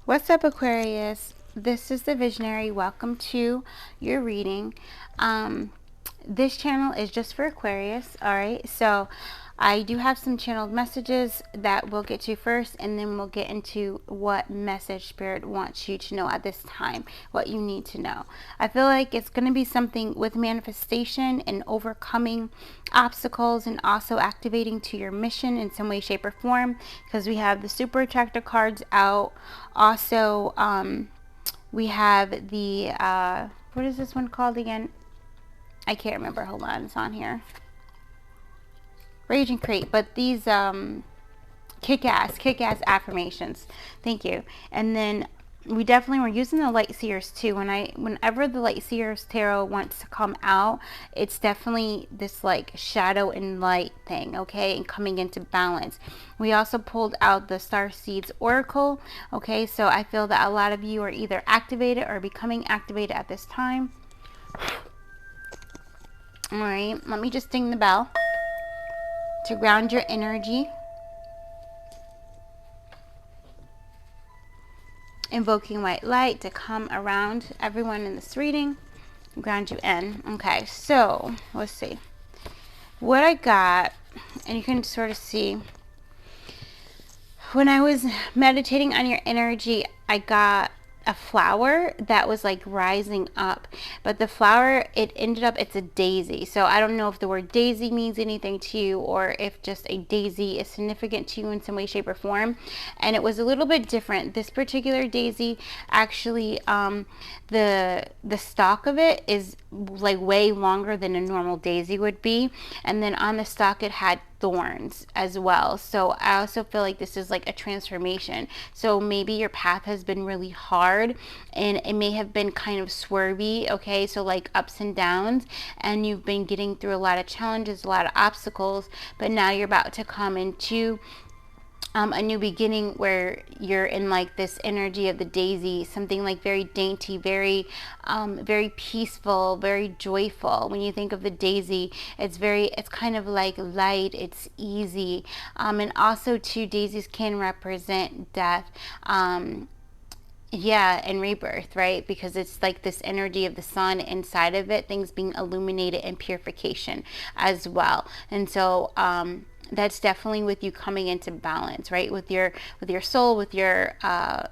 What's up, Aquarius? This is the Visionary. Welcome to your reading. This channel is just for Aquarius, alright? So I do have some channeled messages that we'll get to first, and then we'll get into what message Spirit wants you to know at this time, what you need to know. I feel like it's going to be something with manifestation and overcoming obstacles, and also activating to your mission in some way, shape, or form, because we have the super attractor cards out. Also, we have the what is this one called again? I can't remember. Hold on, it's on here. Rage and Create, but these kick-ass affirmations. Thank you. And then we definitely were using the Light Seers too. Whenever the Light Seers tarot wants to come out, it's definitely this like shadow and light thing, okay, and coming into balance. We also pulled out the Starseed's Oracle, okay, so I feel that a lot of you are either activated or becoming activated at this time. All right, let me just ding the bell to ground your energy. Invoking white light to come around everyone in this reading, ground you in. Okay, so let's see what I got, and you can sort of see when I was meditating on your energy, I got a flower that was like rising up, but the flower, it ended up, it's a daisy. So I don't know if the word daisy means anything to you, or if just a daisy is significant to you in some way, shape, or form. And it was a little bit different. This particular daisy, actually, the stalk of it is like way longer than a normal daisy would be, and then on the stalk it had thorns as well. So I also feel like this is like a transformation. So maybe your path has been really hard, and it may have been kind of swervy, okay, so like ups and downs, and you've been getting through a lot of challenges, a lot of obstacles, but now you're about to come into a new beginning where you're in like this energy of the daisy, something like very dainty, very peaceful, very joyful. When you think of the daisy, it's kind of like light, it's easy, and also too, daisies can represent death, yeah, and rebirth, right? Because it's like this energy of the sun inside of it, things being illuminated, and purification as well. And so that's definitely with you coming into balance, right, with your soul, with your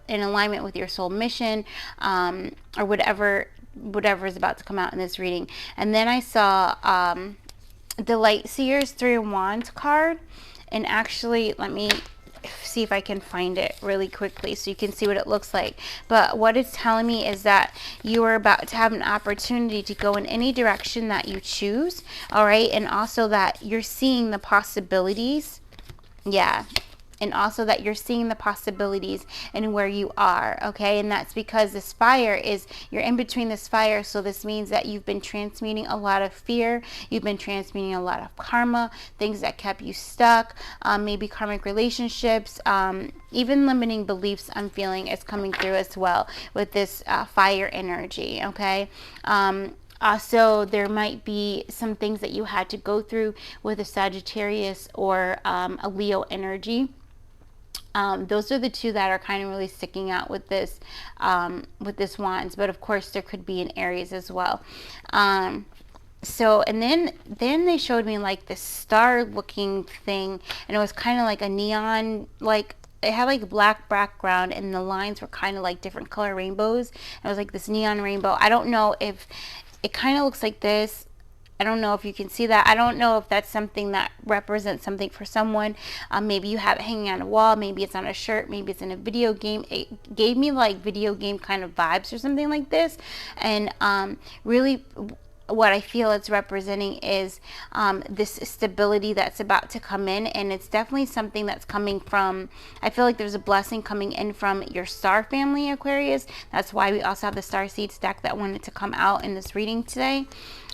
in alignment with your soul mission, or whatever is about to come out in this reading. And then I saw the Light Seers 3 of Wands card, and actually let me see if I can find it really quickly so you can see what it looks like. But what it's telling me is that you are about to have an opportunity to go in any direction that you choose, all right, and also that you're seeing the possibilities, yeah, and also that you're seeing the possibilities in where you are, okay? And that's because this fire is, you're in between this fire, so this means that you've been transmuting a lot of fear, you've been transmuting a lot of karma, things that kept you stuck, maybe karmic relationships, even limiting beliefs. I'm feeling is coming through as well with this fire energy, okay? Also, there might be some things that you had to go through with a Sagittarius or a Leo energy. Those are the two that are kind of really sticking out with this wands, but of course there could be in Aries as well. So, and then they showed me like this star looking thing, and it was kind of like a neon, like it had like a black background, and the lines were kind of like different color rainbows. It was like this neon rainbow. I don't know if it kind of looks like this. I don't know if you can see that. I don't know if that's something that represents something for someone. Maybe you have it hanging on a wall. Maybe it's on a shirt. Maybe it's in a video game. It gave me like video game kind of vibes or something like this. And really what I feel it's representing is this stability that's about to come in, and it's definitely something that's coming from, I feel like there's a blessing coming in from your star family, Aquarius. That's why we also have the Starseed deck that wanted to come out in this reading today.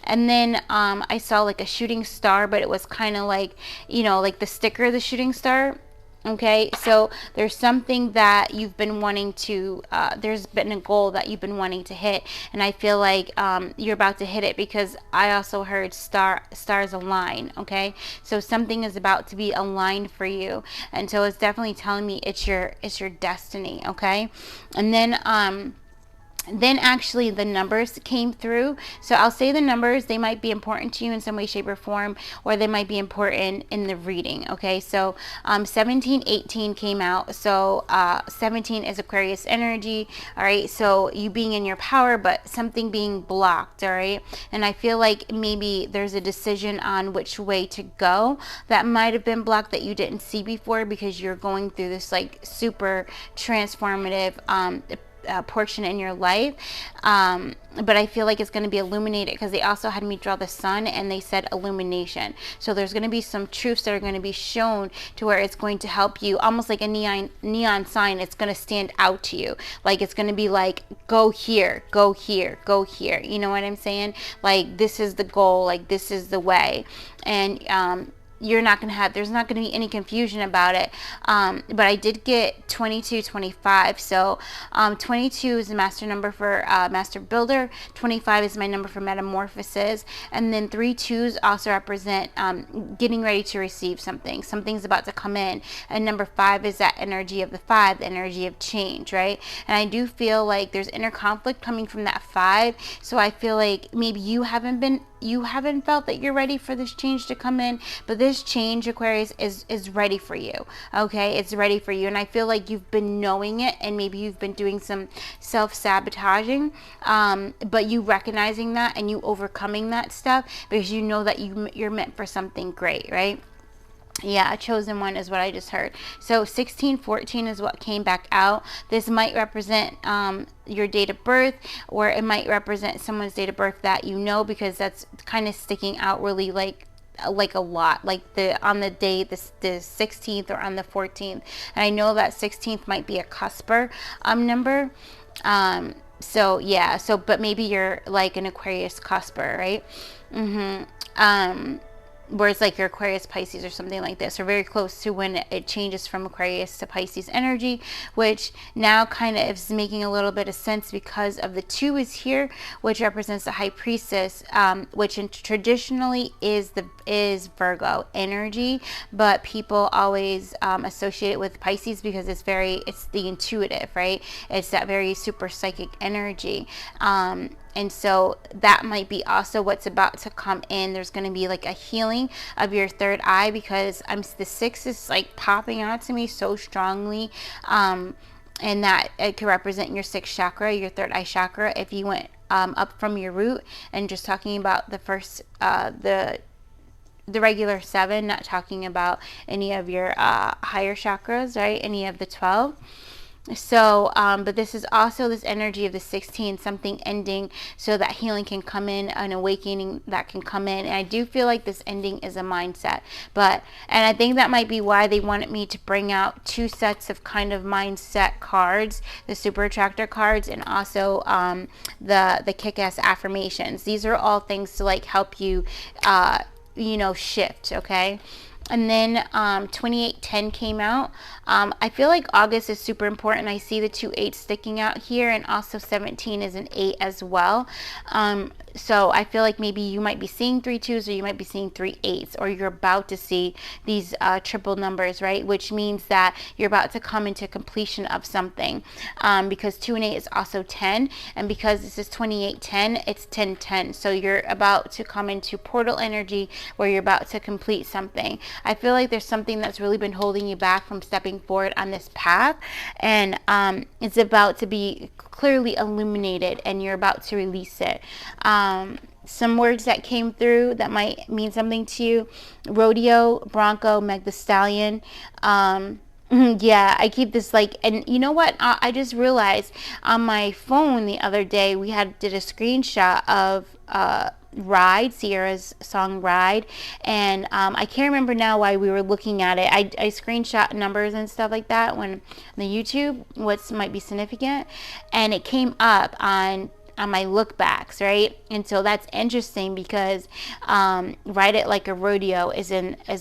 And then I saw like a shooting star, but it was kind of like, you know, like the sticker of the shooting star. Okay, so there's something that you've been wanting to, there's been a goal that you've been wanting to hit, and I feel like you're about to hit it, because I also heard stars align. Okay, so something is about to be aligned for you, and so it's definitely telling me it's your destiny. Okay, and then actually the numbers came through. So I'll say the numbers, they might be important to you in some way, shape, or form, or they might be important in the reading. Okay, so 1718 came out. So 17 is Aquarius energy. All right, so you being in your power, but something being blocked. All right, and I feel like maybe there's a decision on which way to go that might have been blocked that you didn't see before, because you're going through this like super transformative portion in your life, but I feel like it's going to be illuminated, because they also had me draw the sun and they said illumination. So there's going to be some truths that are going to be shown to where it's going to help you, almost like a neon sign. It's going to stand out to you, like it's going to be like, go here, go here, go here. You know what I'm saying? Like, this is the goal, like this is the way. And you're not going to have, there's not going to be any confusion about it. But I did get 2225. So 22 is the master number for master builder. 25 is my number for metamorphosis. And then 3 2s also represent getting ready to receive something. Something's about to come in. And number 5 is that energy of the 5, the energy of change, right? And I do feel like there's inner conflict coming from that 5. So I feel like maybe you haven't felt that you're ready for this change to come in, but this change, Aquarius, is ready for you. Okay, it's ready for you. And I feel like you've been knowing it, and maybe you've been doing some self-sabotaging, but you recognizing that and you overcoming that stuff, because you know that you're meant for something great, right? Yeah, a chosen one is what I just heard. So 1614 is what came back out. This might represent your date of birth, or it might represent someone's date of birth that you know, because that's kind of sticking out really like a lot, like on the day the 16th or on the 14th. And I know that 16th might be a cusper number. So yeah, so but maybe you're like an Aquarius cusper, right? Where it's like your Aquarius Pisces or something like this, or very close to when it changes from Aquarius to Pisces energy, which now kind of is making a little bit of sense, because of the 2 is here, which represents the High Priestess, which traditionally is Virgo energy, but people always associate it with Pisces, because it's the intuitive, right? It's that very super psychic energy. And so that might be also what's about to come in. There's going to be like a healing of your third eye, because the 6 is like popping out to me so strongly. And that it could represent your 6th chakra, your third eye chakra, if you went up from your root and just talking about the first, the regular 7, not talking about any of your higher chakras, right? Any of the 12. So but this is also this energy of the 16, something ending, so that healing can come in, an awakening that can come in. And I do feel like this ending is a mindset, and I think that might be why they wanted me to bring out 2 sets of kind of mindset cards, the super attractor cards, and also the kick-ass affirmations. These are all things to like help you shift. Okay. And then 2810 came out. I feel like August is super important. I see the 2 8s sticking out here, and also 17 is an 8 as well. So I feel like maybe you might be seeing 3 2s, or you might be seeing 3 8s, or you're about to see these triple numbers, right? Which means that you're about to come into completion of something, because 2 and 8 is also 10, and because this is 2810, it's 1010. So you're about to come into portal energy, where you're about to complete something. I feel like there's something that's really been holding you back from stepping forward on this path, and it's about to be clearly illuminated, and you're about to release it. Some words that came through that might mean something to you: rodeo, bronco, Meg the Stallion. Yeah, I keep this like, and you know what? I just realized on my phone the other day, we did a screenshot of Ride, Sierra's song Ride, and I can't remember now why we were looking at it. I screenshot numbers and stuff like that when the YouTube, what might be significant, and it came up on my look backs, right? And so that's interesting because ride it like a rodeo is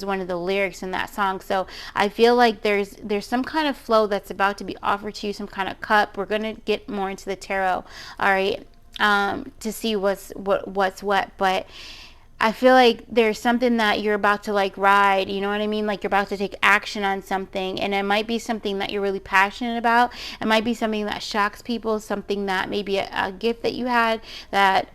one of the lyrics in that song. So I feel like there's some kind of flow that's about to be offered to you, some kind of cup. We're gonna get more into the tarot, all right, to see what's what, but I feel like there's something that you're about to like ride, you know what I mean? Like you're about to take action on something, and it might be something that you're really passionate about. It might be something that shocks people, something that maybe a gift that you had that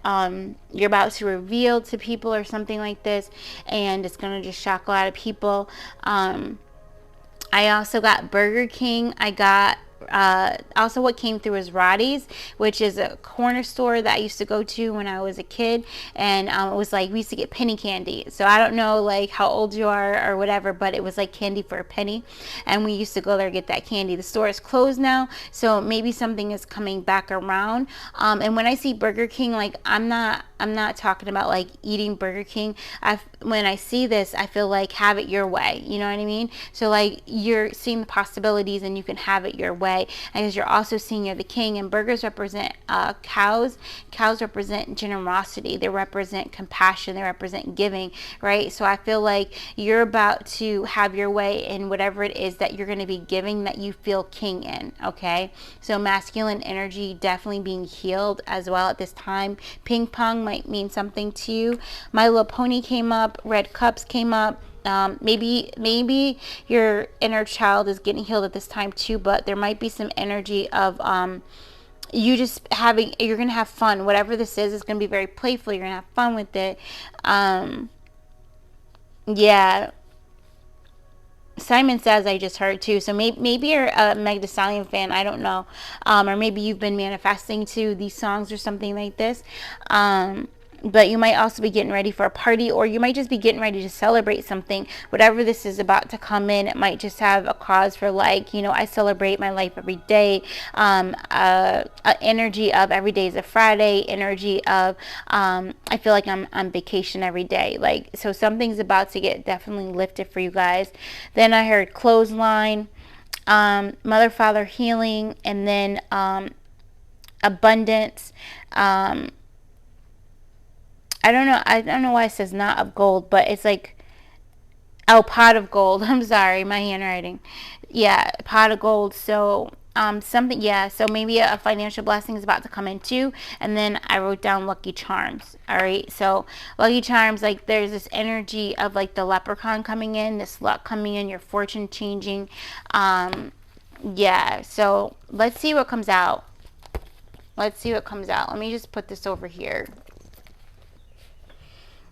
you're about to reveal to people or something like this, and it's going to just shock a lot of people. I also got Burger King. I got also what came through is Roddy's, which is a corner store that I used to go to when I was a kid, and it was like we used to get penny candy. So I don't know like how old you are or whatever, but it was like candy for a penny, and we used to go there and get that candy. The store is closed now, so maybe something is coming back around. And when I see Burger King, like I'm not talking about like eating Burger King. When I see this, I feel like have it your way, you know what I mean? So like you're seeing the possibilities and you can have it your way. And because you're also seeing you're the king, and burgers represent cows. Cows represent generosity. They represent compassion. They represent giving, right? So I feel like you're about to have your way in whatever it is that you're going to be giving that you feel king in, okay? So masculine energy definitely being healed as well at this time. Ping pong might mean something to you. My Little Pony came up. Red Cups came up. Maybe your inner child is getting healed at this time too, but there might be some energy of you just you're gonna have fun. Whatever this is, it's gonna be very playful. You're gonna have fun with it. Yeah. Simon Says I just heard too. So maybe you're a Meg Thee Stallion fan. I don't know. Or maybe you've been manifesting to these songs or something like this. But you might also be getting ready for a party, or you might just be getting ready to celebrate something. Whatever this is about to come in, it might just have a cause for like, you know, I celebrate my life every day. Energy of every day is a Friday. Energy of I feel like I'm on vacation every day. Like, so something's about to get definitely lifted for you guys. Then I heard clothesline, mother, father, healing, and then abundance. I don't know why it says not of gold, but it's like, oh, pot of gold. I'm sorry, my handwriting. Yeah, pot of gold. So something, yeah, so maybe a financial blessing is about to come in too. And then I wrote down lucky charms. All right, so lucky charms, like there's this energy of like the leprechaun coming in, this luck coming in, your fortune changing. Yeah, so let's see what comes out. Let me just put this over here.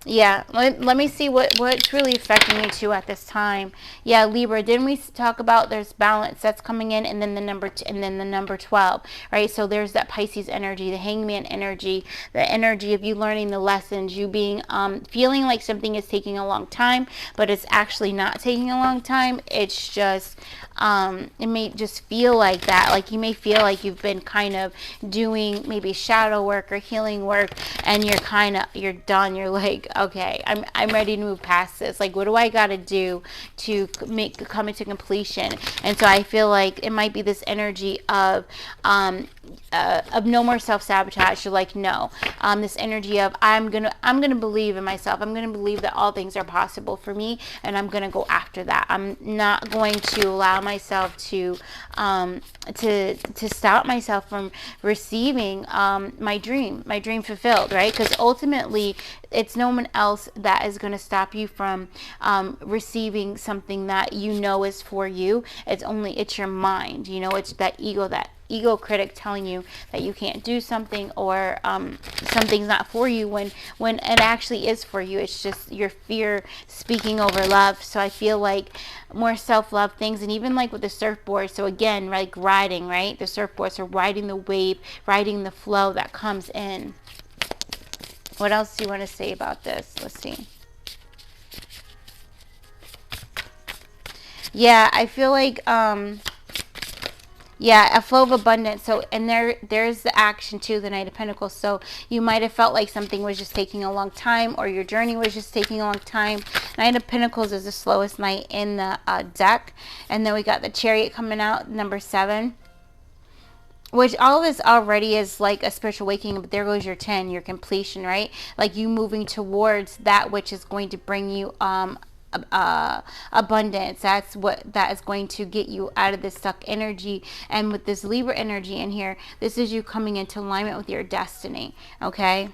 Yeah, let me see what's really affecting you too at this time. Yeah, Libra, didn't we talk about there's balance that's coming in, and then the number 12, right? So there's that Pisces energy, the hangman energy, the energy of you learning the lessons, you being feeling like something is taking a long time, but it's actually not taking a long time. It's just it may just feel like that. Like you may feel like you've been kind of doing maybe shadow work or healing work, and you're done. You're like, okay, I'm ready to move past this. Like, what do I got to do to come into completion? And so I feel like it might be this energy of no more self-sabotage. You're like, no, this energy of I'm gonna believe in myself. I'm gonna believe that all things are possible for me, and I'm gonna go after that. I'm not going to allow myself to stop myself from receiving my dream fulfilled, right? Because ultimately it's no one else that is going to stop you from receiving something that you know is for you. It's your mind, you know, it's that ego critic telling you that you can't do something, or something's not for you when it actually is for you. It's just your fear speaking over love. So I feel like more self-love things, and even like with the surfboard. So again, like riding, right? The surfboard, so riding the wave, riding the flow that comes in. What else do you want to say about this? Let's see. Yeah, I feel like yeah, a flow of abundance. So, and there's the action too, the Knight of Pentacles. So you might have felt like something was just taking a long time, or your journey was just taking a long time. Knight of Pentacles is the slowest knight in the deck. And then we got the Chariot coming out, number 7. which all of this already is like a spiritual awakening, but there goes your 10, your completion, right? Like you moving towards that which is going to bring you abundance. That is going to get you out of this stuck energy. And with this Libra energy in here, this is you coming into alignment with your destiny. Okay.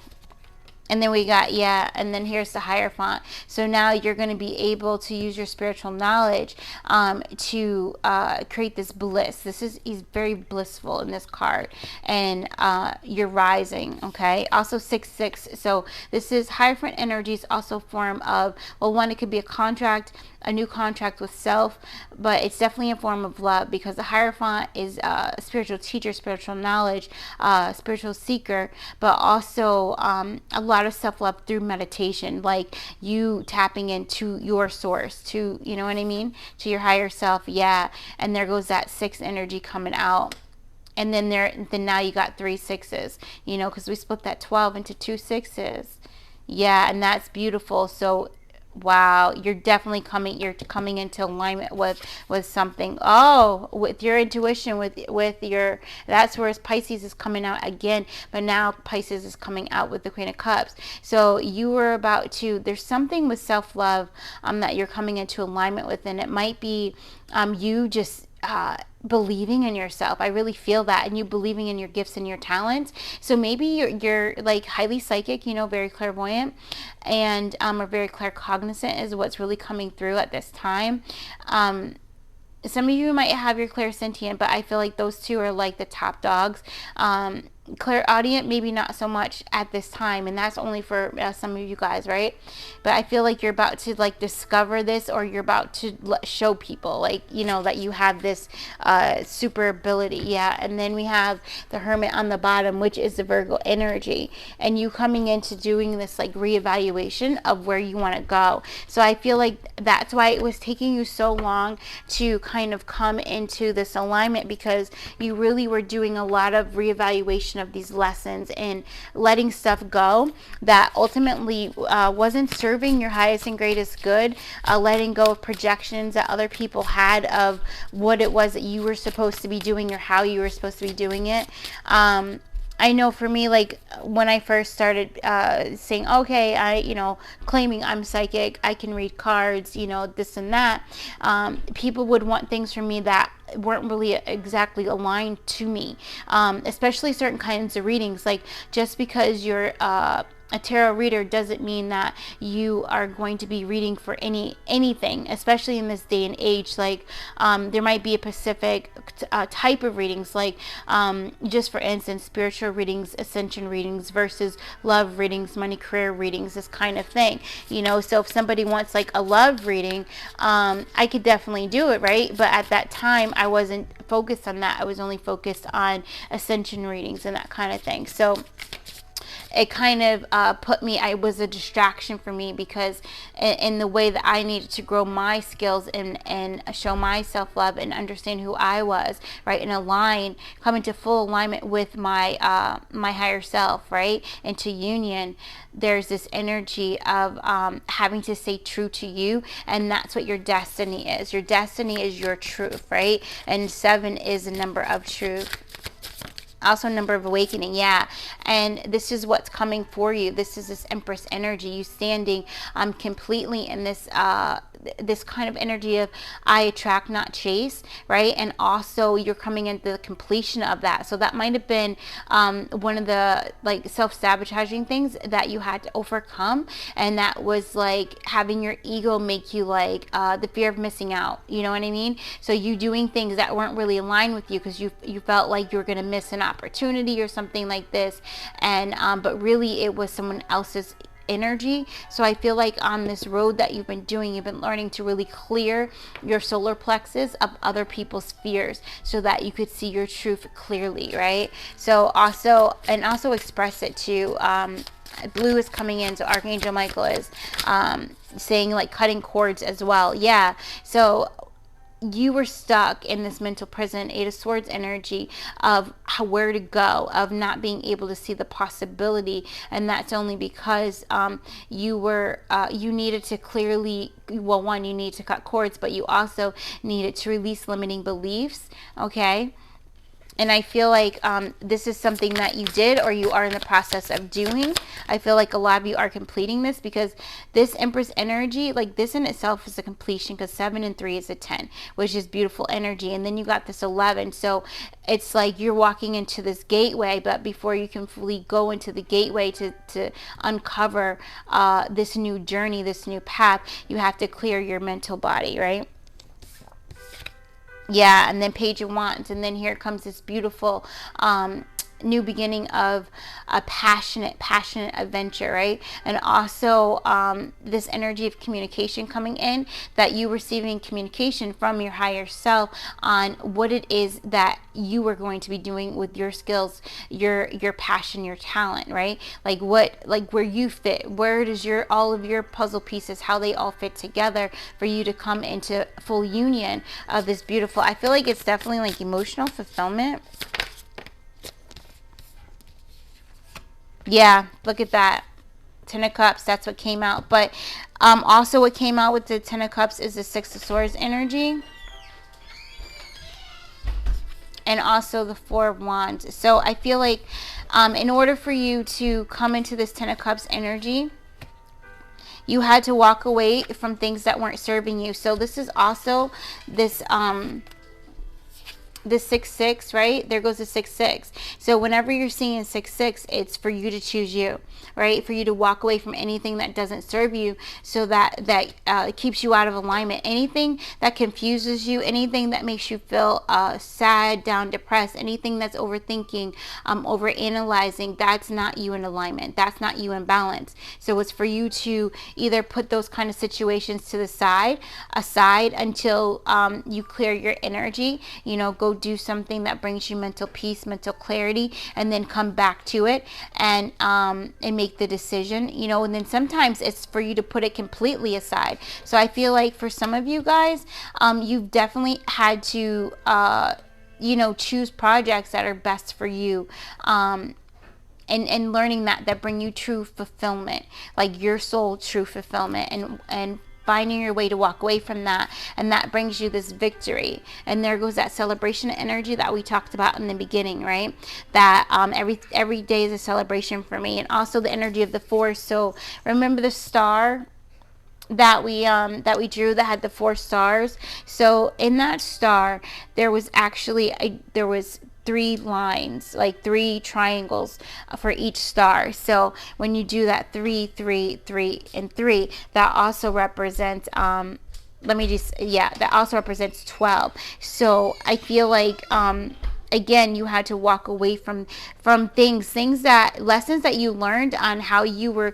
And then we got, and then here's the Hierophant. So now you're going to be able to use your spiritual knowledge to create this bliss. He's very blissful in this card. And you're rising, okay? Also 6-6. So this is Hierophant energy is also a form of, well, one, it could be a contract, a new contract with self, but it's definitely a form of love, because the Hierophant is a spiritual teacher, spiritual knowledge, spiritual seeker, but also a lot of self-love through meditation, like you tapping into your source, to, you know what I mean, to your higher self. And there goes that 6 energy coming out. And then now you got 3 6s, you know, because we split that 12 into 2 6s. And that's beautiful. So wow, you're definitely coming into alignment with something. With your intuition, with your, that's where Pisces is coming out again, but now Pisces is coming out with the Queen of Cups. So you were about to, there's something with self-love that you're coming into alignment with, and it might be you just believing in yourself. I really feel that, and you believing in your gifts and your talents. So maybe you're like highly psychic, you know, very clairvoyant, and or very claircognizant is what's really coming through at this time. Some of you might have your clairsentient, but I feel like those two are like the top dogs. Clairaudient, maybe not so much at this time, and that's only for some of you guys, right? But I feel like you're about to like discover this, or you're about to show people, like, you know, that you have this super ability. And then we have the Hermit on the bottom, which is the Virgo energy, and you coming into doing this like reevaluation of where you want to go. So I feel like that's why it was taking you so long to kind of come into this alignment, because you really were doing a lot of reevaluation of these lessons and letting stuff go that ultimately wasn't serving your highest and greatest good, letting go of projections that other people had of what it was that you were supposed to be doing or how you were supposed to be doing it. I know for me, like when I first started saying, okay, claiming I'm psychic, I can read cards, you know, this and that, people would want things from me that weren't really exactly aligned to me, especially certain kinds of readings. Like, just because you're a tarot reader doesn't mean that you are going to be reading for anything, especially in this day and age. Like there might be a specific type of readings, like just for instance, spiritual readings, ascension readings versus love readings, money, career readings, this kind of thing, you know. So if somebody wants like a love reading, I could definitely do it, right? But at that time I wasn't focused on that. I was only focused on ascension readings and that kind of thing. So it kind of it was a distraction for me, because in the way that I needed to grow my skills and show my self-love and understand who I was, right, and come into full alignment with my my higher self, right, into union. There's this energy of having to stay true to you, and that's what your destiny is. Your destiny is your truth, right? And 7 is a number of truth. Also number of awakening, and this is what's coming for you. This is this Empress energy, you standing completely in this this kind of energy of I attract, not chase, right? And also you're coming into the completion of that. So that might have been one of the like self-sabotaging things that you had to overcome, and that was like having your ego make you like the fear of missing out, you know what I mean? So you doing things that weren't really aligned with you because you felt like you were going to miss an opportunity or something like this, and but really it was someone else's energy. So I feel like on this road that you've been doing, you've been learning to really clear your solar plexus of other people's fears so that you could see your truth clearly, right? So also express it too. Blue is coming in, so Archangel Michael is saying like cutting cords as well. So you were stuck in this mental prison, 8 of Swords energy of where to go, of not being able to see the possibility, and that's only because you needed to clearly, well, one, you need to cut cords, but you also needed to release limiting beliefs, okay? And I feel like this is something that you did or you are in the process of doing. I feel like a lot of you are completing this, because this Empress energy, like this in itself is a completion, because 7 and 3 is a 10, which is beautiful energy. And then you got this 11. So it's like you're walking into this gateway, but before you can fully go into the gateway to uncover this new journey, this new path, you have to clear your mental body, right? Yeah, and then Page of Wands, and then here comes this beautiful new beginning of a passionate adventure, right? And also this energy of communication coming in, that you receiving communication from your higher self on what it is that you are going to be doing with your skills, your passion, your talent, right? Like where you fit, where does all of your puzzle pieces, how they all fit together for you to come into full union of this beautiful, I feel like it's definitely like emotional fulfillment. Yeah, look at that. 10 of Cups, that's what came out. But also what came out with the 10 of Cups is the 6 of Swords energy. And also the 4 of Wands. So I feel like in order for you to come into this 10 of Cups energy, you had to walk away from things that weren't serving you. So this is also this the 6-6, right? There goes the 6-6. So whenever you're seeing 6-6, it's for you to choose you, right? For you to walk away from anything that doesn't serve you, so that keeps you out of alignment. Anything that confuses you, anything that makes you feel sad, down, depressed, anything that's overthinking, overanalyzing, that's not you in alignment. That's not you in balance. So it's for you to either put those kind of situations to the aside until you clear your energy, you know, go do something that brings you mental peace, mental clarity, and then come back to it and make the decision, you know. And then sometimes it's for you to put it completely aside. So I feel like for some of you guys, you've definitely had to you know, choose projects that are best for you, and learning that bring you true fulfillment, like your soul true fulfillment, and finding your way to walk away from that, and that brings you this victory. And there goes that celebration energy that we talked about in the beginning, right? That every day is a celebration for me. And also the energy of the Force. So remember the star that we drew that had the 4 stars? So in that star there was actually there was 3 lines, like 3 triangles for each star. So when you do that 3, 3, 3, and 3, that also represents that also represents 12. So I feel like again, you had to walk away from things that lessons that you learned on how you were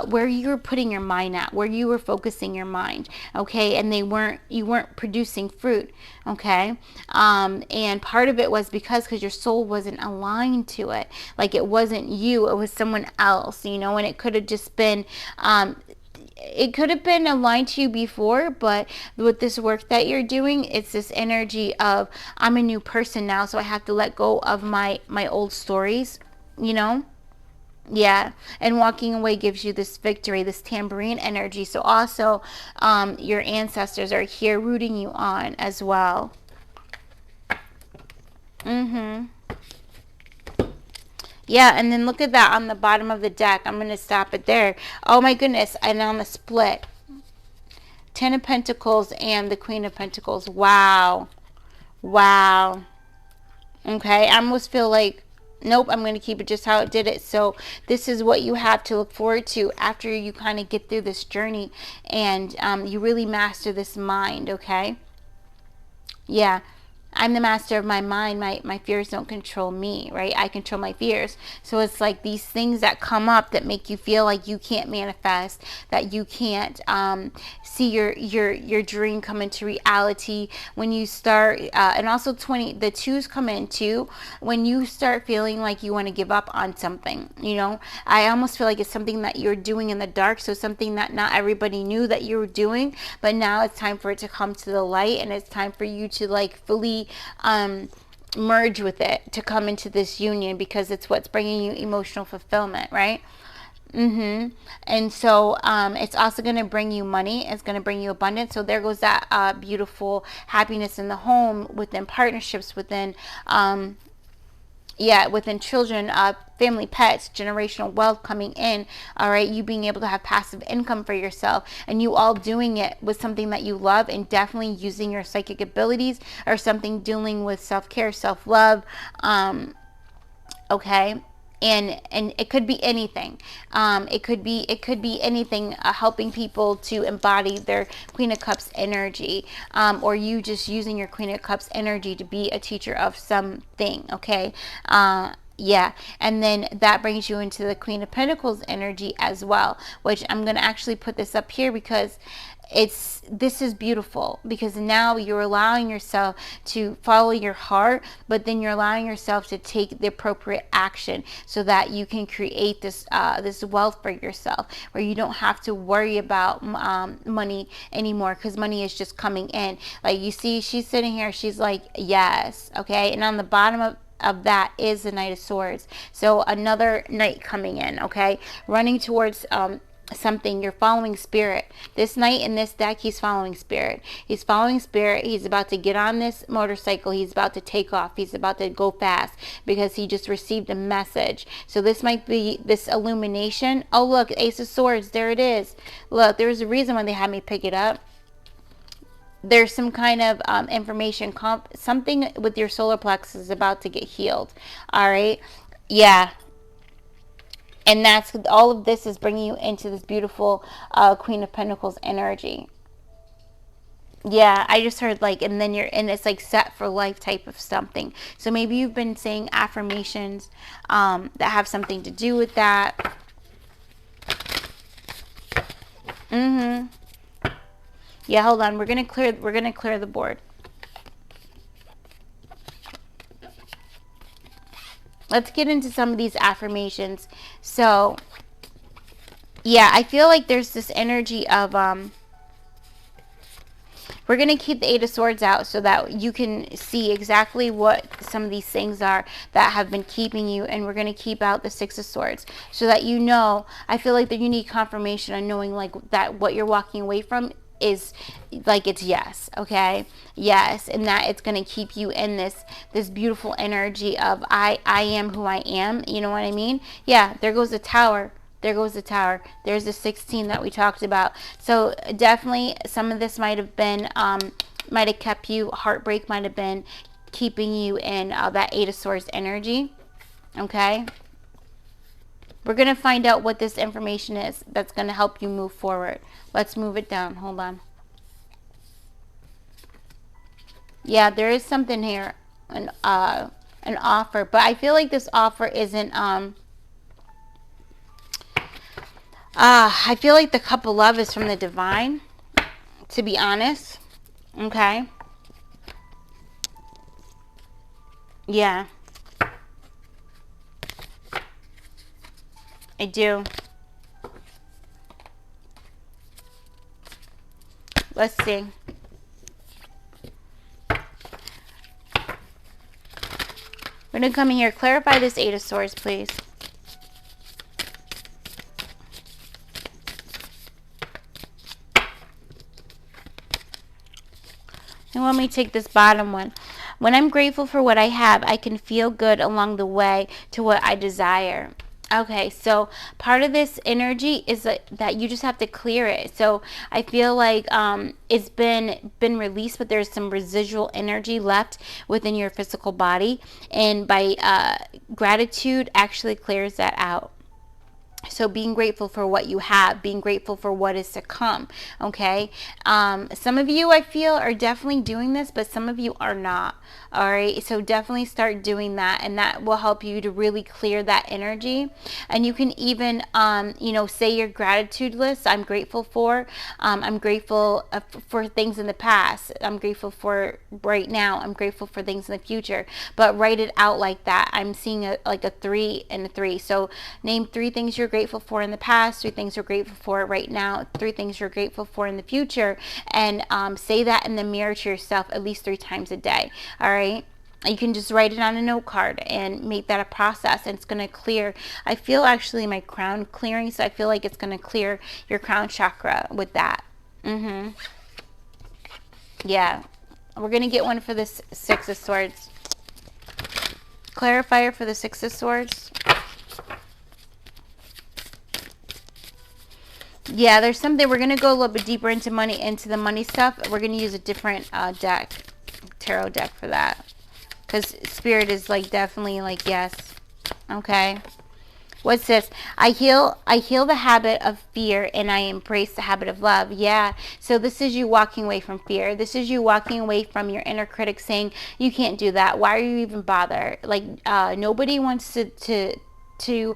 where you were putting your mind at, where you were focusing your mind, okay? And you weren't producing fruit, okay? And part of it was because your soul wasn't aligned to it. Like it wasn't you, it was someone else, you know. And it could have just been it could have been aligned to you before, but with this work that you're doing, it's this energy of, I'm a new person now, so I have to let go of my old stories, you know. Yeah, and walking away gives you this victory, this tambourine energy. So also your ancestors are here rooting you on as well. Yeah, and then look at that on the bottom of the deck. I'm going to stop it there. Oh my goodness, and on the split, 10 of Pentacles and the Queen of Pentacles. Wow. Wow. Okay, I almost feel like, nope, I'm going to keep it just how it did it. So this is what you have to look forward to after you kind of get through this journey and you really master this mind, okay? Yeah. I'm the master of my mind. My fears don't control me, right? I control my fears. So it's like these things that come up that make you feel like you can't manifest, that you can't see your dream come into reality. When you start, and also the 2s come in too, when you start feeling like you want to give up on something, you know. I almost feel like it's something that you're doing in the dark, so something that not everybody knew that you were doing, but now it's time for it to come to the light, and it's time for you to like fully merge with it, to come into this union, because it's what's bringing you emotional fulfillment, right? And so it's also going to bring you money. It's going to bring you abundance. So there goes that beautiful happiness in the home, within partnerships, within Yeah, within children, family, pets, generational wealth coming in. All right, you being able to have passive income for yourself, and you all doing it with something that you love, and definitely using your psychic abilities, or something dealing with self-care, self-love. Okay, and it could be anything. It could be anything, helping people to embody their Queen of Cups energy, or you just using your Queen of Cups energy to be a teacher of something. Okay, yeah, and then that brings you into the Queen of Pentacles energy as well, which I'm going to actually put this up here because this is beautiful, because now you're allowing yourself to follow your heart, but then you're allowing yourself to take the appropriate action so that you can create this this wealth for yourself, where you don't have to worry about money anymore, because money is just coming in. Like, you see, she's sitting here, she's like, yes, okay, and on the bottom of that is the Knight of Swords. So another knight coming in, okay, running towards something. You're following spirit. This knight in this deck, he's following spirit. He's following spirit. He's about to get on this motorcycle. He's about to take off. He's about to go fast because he just received a message. So this might be this illumination. Oh, look, Ace of Swords, there it is. Look, there was a reason why they had me pick it up. There's some kind of information, something with your solar plexus is about to get healed. All right, yeah, and that's all of this is bringing you into this beautiful Queen of Pentacles energy. Yeah, I just heard like, and then it's like set for life type of something. So maybe you've been saying affirmations that have something to do with that. Yeah, hold on. We're gonna clear the board. Let's get into some of these affirmations. So, yeah, I feel like there's this energy of we're going to keep the Eight of Swords out so that you can see exactly what some of these things are that have been keeping you. And we're going to keep out the Six of Swords so that you know, I feel like that you need confirmation on knowing like that what you're walking away from is like it's yes, okay, yes, and that it's going to keep you in this beautiful energy of I am who I am, you know what I mean? Yeah, there goes the Tower. There goes the Tower. There's the 16 that we talked about. So definitely some of this might have been, might have kept you, heartbreak might have been keeping you in that Eight of Swords energy. Okay. We're going to find out what this information is that's going to help you move forward. Let's move it down. Hold on. Yeah, there is something here, an offer, but I feel like this offer isn't, I feel like the Cup of Love is from the Divine, to be honest. Okay. Yeah. I do. Let's see. We're going to come in here. Clarify this Eight of Swords, please. And let me take this bottom one. When I'm grateful for what I have, I can feel good along the way to what I desire. Okay, so part of this energy is that you just have to clear it. So I feel like it's been released, but there's some residual energy left within your physical body. And by gratitude actually clears that out. So being grateful for what you have, being grateful for what is to come, okay? Some of you, I feel, are definitely doing this, but some of you are not, all right? So definitely start doing that, and that will help you to really clear that energy. And you can even, you know, say your gratitude list. I'm grateful for things in the past. I'm grateful for right now. I'm grateful for things in the future. But write it out like that. I'm seeing like a 3 and a 3. So name 3 things you're grateful for in the past, 3 things you're grateful for right now, 3 things you're grateful for in the future, and say that in the mirror to yourself at least 3 times a day. All right. You can just write it on a note card and make that a process, and it's going to clear. I feel actually my crown clearing, so I feel like it's going to clear your crown chakra with that. Yeah. We're going to get one for this Six of Swords. Clarifier for the Six of Swords. Yeah, there's something. We're going to go a little bit deeper into the money stuff. We're going to use a different deck, tarot deck for that. Because Spirit is like definitely like, yes. Okay. What's this? I heal the habit of fear and I embrace the habit of love. Yeah. So this is you walking away from fear. This is you walking away from your inner critic saying, you can't do that. Why are you even bother? Like, nobody wants to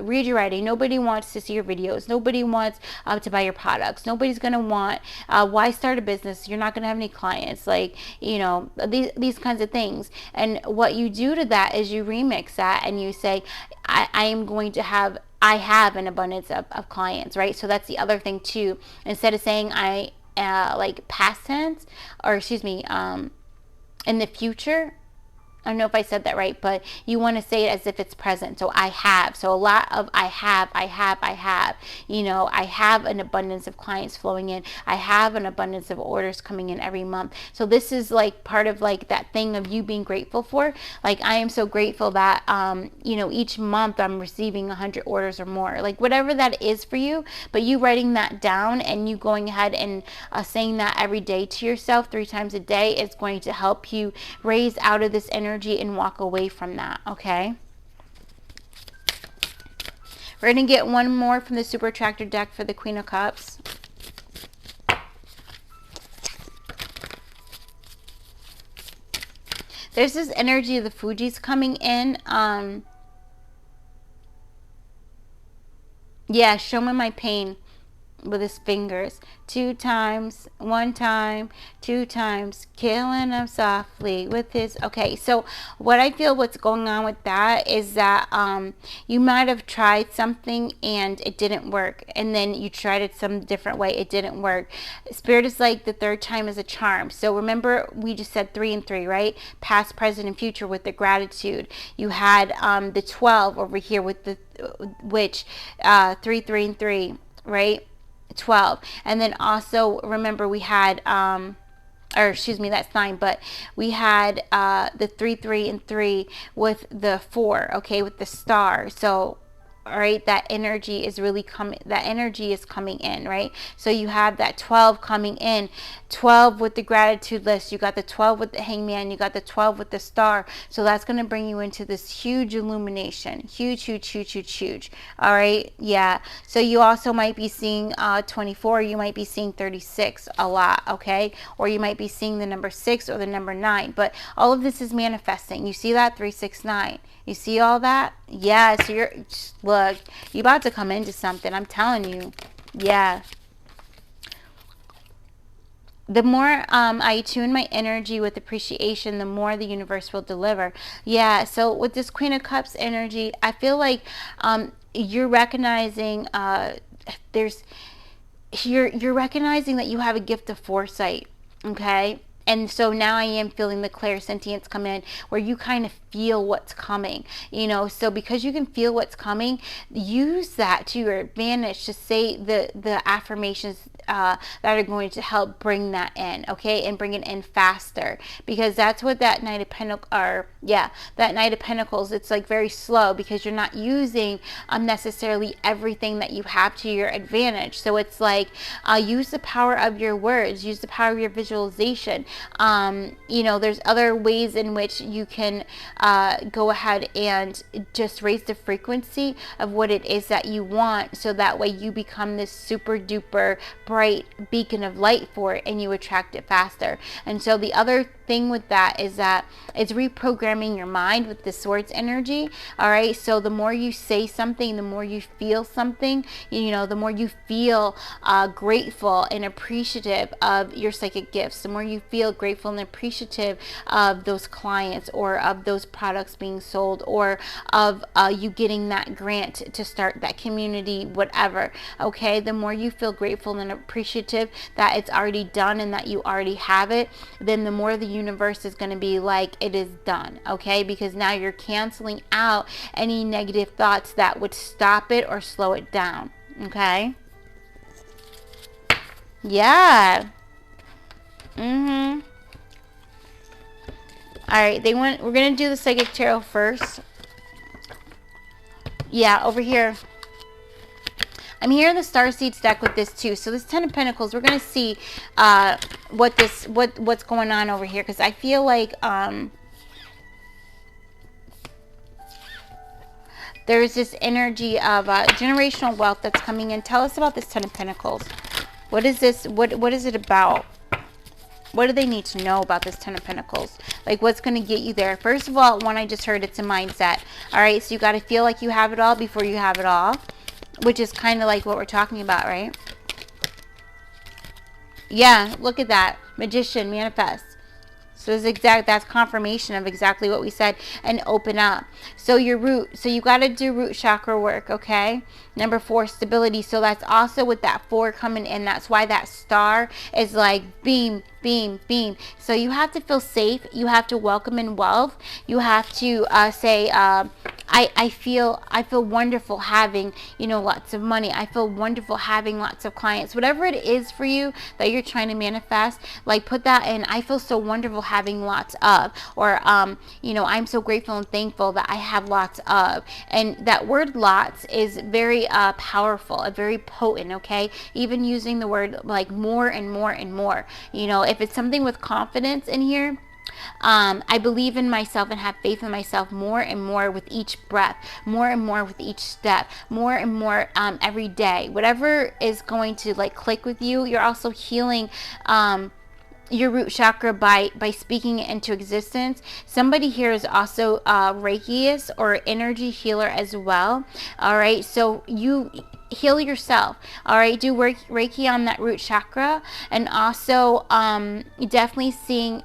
read your writing. Nobody wants to see your videos. Nobody wants to buy your products. Nobody's going to want, why start a business? You're not going to have any clients. Like, you know, these kinds of things. And what you do to that is you remix that and you say, I am going to have, I have an abundance of clients, right? So that's the other thing too. Instead of saying like past tense, or excuse me, in the future, I don't know if I said that right, but you want to say it as if it's present. So I have. So a lot of I have. You know, I have an abundance of clients flowing in. I have an abundance of orders coming in every month. So this is like part of like that thing of you being grateful for. Like, I am so grateful that, you know, each month I'm receiving 100 orders or more. Like, whatever that is for you, but you writing that down and you going ahead and saying that every day to yourself 3 times a day is going to help you raise out of this energy and walk away from that. Okay, we're gonna get one more from the super attractor deck for the Queen of Cups. There's this energy of the Fuji's coming in. Yeah, show me my pain with his fingers. 2 times, 1 time, 2 times, killing him softly with his. Okay, so what I feel what's going on with that is that you might have tried something and it didn't work, and then you tried it some different way, it didn't work. Spirit is like the 3rd time is a charm. So remember, we just said 3 and 3, right? Past, present, and future with the gratitude. You had the 12 over here with the which 3, 3, and 3, right? 12. And then also remember we had or excuse me, that's 9, but we had the 3, 3, and 3 with the 4, okay, with the star. So all right, that energy is really coming, that energy is coming in, right? So you have that 12 coming in, 12 with the gratitude list, you got the 12 with the hangman, you got the 12 with the star. So that's going to bring you into this huge illumination, huge. All right, yeah. So you also might be seeing 24, you might be seeing 36 a lot, okay? Or you might be seeing the number 6 or the number 9, but all of this is manifesting. You see that 3, 6, 9. You see all that? Yeah, so look, you're about to come into something. I'm telling you. Yeah. The more I tune my energy with appreciation, the more the universe will deliver. Yeah, so with this Queen of Cups energy, I feel like you're recognizing you're recognizing that you have a gift of foresight, okay? And so now I am feeling the clairsentience come in, where you kind of feel what's coming, you know. So because you can feel what's coming, use that to your advantage to say the affirmations that are going to help bring that in, okay, and bring it in faster, because that's what that Knight of Pentacles are. Yeah, that Knight of Pentacles, it's like very slow because you're not using necessarily everything that you have to your advantage. So it's like use the power of your words, use the power of your visualization. You know, there's other ways in which you can go ahead and just raise the frequency of what it is that you want, so that way you become this super duper bright beacon of light for it and you attract it faster. And so the other thing with that is that it's reprogramming your mind with the Swords energy. All right, so the more you say something, the more you feel something, you know, the more you feel grateful and appreciative of your psychic gifts, the more you feel grateful and appreciative of those clients, or of those products being sold, or of you getting that grant to start that community, whatever. Okay, the more you feel grateful and appreciative that it's already done and that you already have it, then the more the universe is going to be like, it is done. Okay, because now you're canceling out any negative thoughts that would stop it or slow it down. Okay, yeah. All right, we're going to do the Psychic Tarot first. Yeah, over here. I'm here in the Starseed deck with this too. So this 10 of Pentacles, we're going to see what's going on over here, because I feel like there's this energy of generational wealth that's coming in. Tell us about this 10 of Pentacles. What is this? What is it about? What do they need to know about this 10 of Pentacles? Like, what's going to get you there? First of all, one I just heard, it's a mindset. All right, so you got to feel like you have it all before you have it all, which is kind of like what we're talking about, right? Yeah, look at that. Magician, manifest. So that's confirmation of exactly what we said. And open up. So your root, so you got to do root chakra work, okay? Number 4, stability. So that's also with that 4 coming in. That's why that star is like beam, beam, beam. So you have to feel safe. You have to welcome in wealth. You have to say, I feel wonderful having, you know, lots of money. I feel wonderful having lots of clients. Whatever it is for you that you're trying to manifest, like put that in. I feel so wonderful having lots of, or you know, I'm so grateful and thankful that I have lots of. And that word lots is very powerful, very potent, okay? Even using the word like more and more and more. You know, if it's something with confidence in here, I believe in myself and have faith in myself more and more with each breath, more and more with each step, more and more every day. Whatever is going to like click with you, you're also healing your root chakra by speaking it into existence. Somebody here is also Reikiist or energy healer as well. All right, so you heal yourself. All right, do Reiki on that root chakra, and also definitely sing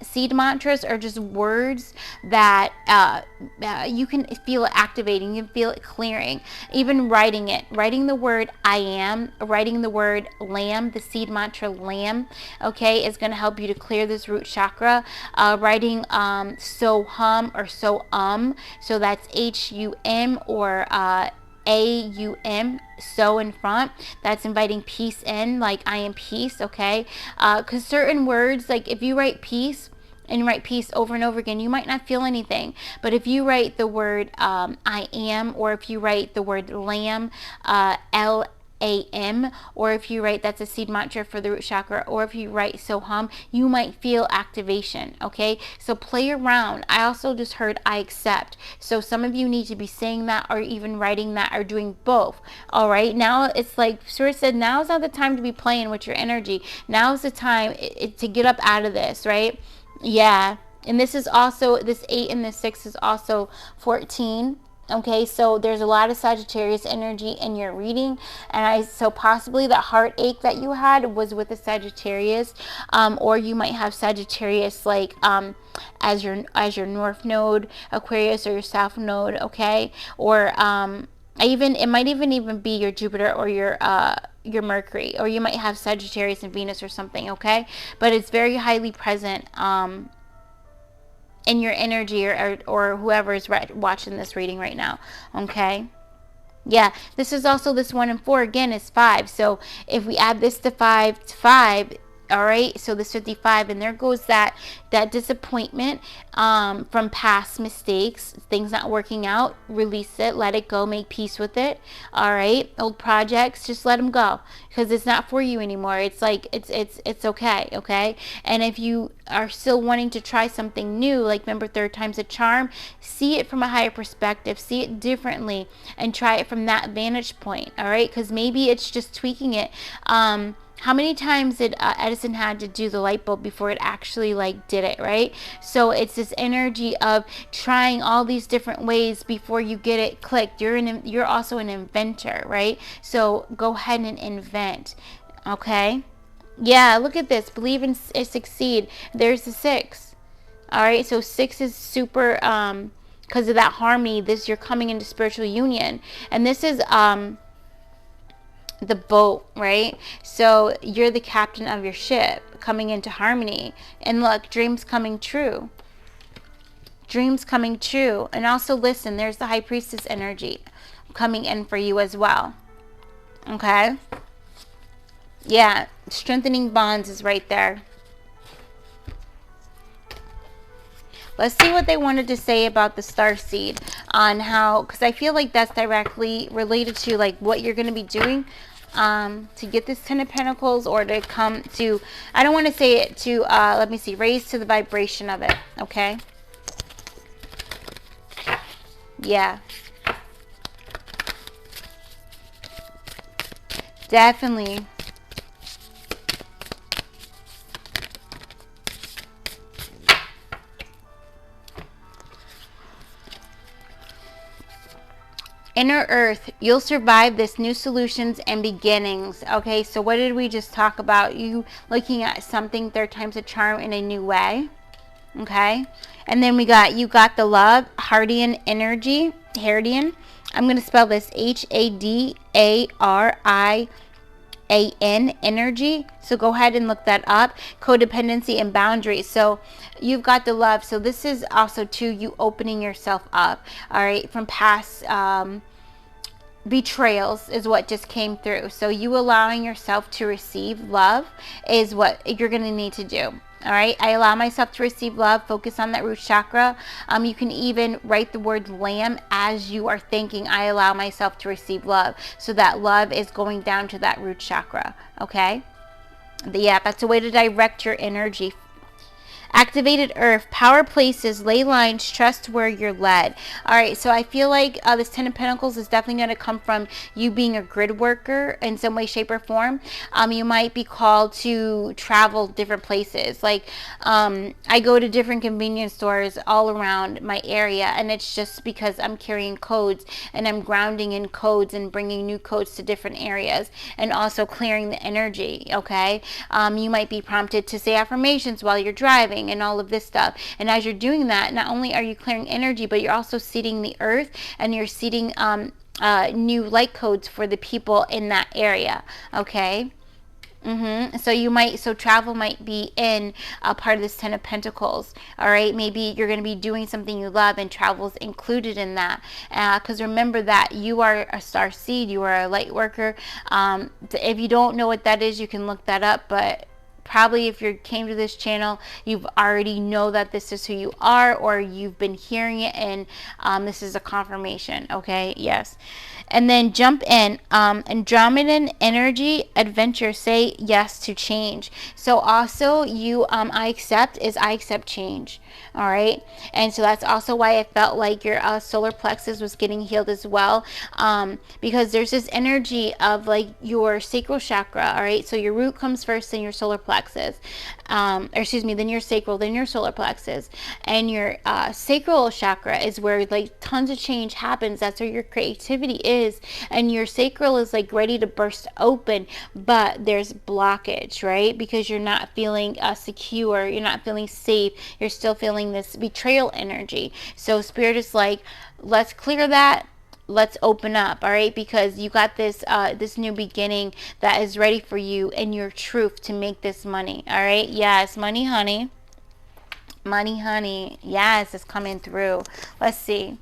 seed mantras, or just words that you can feel it activating, you can feel it clearing. Even writing the word I am, writing the word lamb, the seed mantra lamb, okay, is going to help you to clear this root chakra. Writing so hum or so that's HUM or AUM, so in front, that's inviting peace in, like I am peace, okay? Because certain words, like if you write peace and you write peace over and over again, you might not feel anything. But if you write the word I am, or if you write the word lamb, LAM, or if you write, that's a seed mantra for the root chakra, or if you write so hum, you might feel activation, okay? So play around. I also just heard I accept. So some of you need to be saying that, or even writing that, or doing both. All right, now it's like Spirit said, now is not the time to be playing with your energy. Now is the time to get up out of this, right? Yeah. And this is also, this 8 and this 6 is also 14. Okay, so there's a lot of Sagittarius energy in your reading, and so possibly that heartache that you had was with the Sagittarius, or you might have Sagittarius like as your North Node, Aquarius, or your South Node, okay, or it might even be your Jupiter or your Mercury, or you might have Sagittarius and Venus or something, okay, but it's very highly present in your energy, or whoever is watching this reading right now, okay? Yeah, this is also, this 1 and 4 again is 5. So if we add this to 5, all right, so this 55, and there goes that disappointment from past mistakes, things not working out. Release it, let it go, make peace with it. All right, old projects, just let them go, because it's not for you anymore. It's like it's okay. And if you are still wanting to try something new, like remember, third time's a charm, see it from a higher perspective, see it differently, and try it from that vantage point. All right, because maybe it's just tweaking it. How many times did Edison had to do the light bulb before it actually like did it, right? So it's this energy of trying all these different ways before you get it clicked. You're also an inventor, right? So go ahead and invent, okay? Yeah, look at this. Believe and succeed. There's the 6. All right, so 6 is super because of that harmony. You're coming into spiritual union, and this is the boat, right? So you're the captain of your ship, coming into harmony. And look, dreams coming true. Dreams coming true. And also listen, there's the High Priestess energy coming in for you as well. Okay? Yeah, strengthening bonds is right there. Let's see what they wanted to say about the Starseed on how, because I feel like that's directly related to like what you're going to be doing to get this Ten of Pentacles, or to come to, I don't want to say it, to, let me see, raise to the vibration of it, okay? Yeah. Definitely. Inner Earth, you'll survive this, new solutions and beginnings. Okay, so what did we just talk about? You looking at something, third time's a charm, in a new way. Okay, and then we got, you got the love, Hardian energy, Hardian. I'm going to spell this Hadarian energy. So go ahead and look that up. Codependency and boundaries. So you've got the love. So this is also to you opening yourself up, all right, from past betrayals is what just came through. So you allowing yourself to receive love is what you're going to need to do. All right, I allow myself to receive love. Focus on that root chakra. You can even write the word lamb as you are thinking, I allow myself to receive love. So that love is going down to that root chakra. Okay. Yeah, that's a way to direct your energy. Activated Earth, power places, ley lines, trust where you're led. All right, so I feel like this Ten of Pentacles is definitely going to come from you being a grid worker in some way, shape, or form. You might be called to travel different places. Like I go to different convenience stores all around my area, and it's just because I'm carrying codes and I'm grounding in codes and bringing new codes to different areas, and also clearing the energy. Okay, you might be prompted to say affirmations while you're driving and all of this stuff. And as you're doing that, not only are you clearing energy, but you're also seeding the earth, and you're seeding new light codes for the people in that area. Okay. So you might, so travel might be in a part of this Ten of Pentacles. All right, maybe you're going to be doing something you love, and travel's included in that. Because remember that you are a star seed, you are a light worker. If you don't know what that is, you can look that up. But probably if you came to this channel, you've already know that this is who you are, or you've been hearing it, and this is a confirmation. Okay, yes. And then jump in, Andromedan energy, adventure, say yes to change. So also you, I accept change. All right, and so that's also why I felt like your solar plexus was getting healed as well, because there's this energy of like your sacral chakra. All right, so your root comes first, then your solar plexus, or excuse me, then your sacral, then your solar plexus, and your sacral chakra is where like tons of change happens. That's where your creativity is, and your sacral is like ready to burst open, but there's blockage, right? Because you're not feeling secure, you're not feeling safe, you're still feeling this betrayal energy. So Spirit is like, let's clear that, let's open up. All right, because you got this this new beginning that is ready for you and your truth to make this money. All right, yes, money honey, yes, it's coming through. Let's see.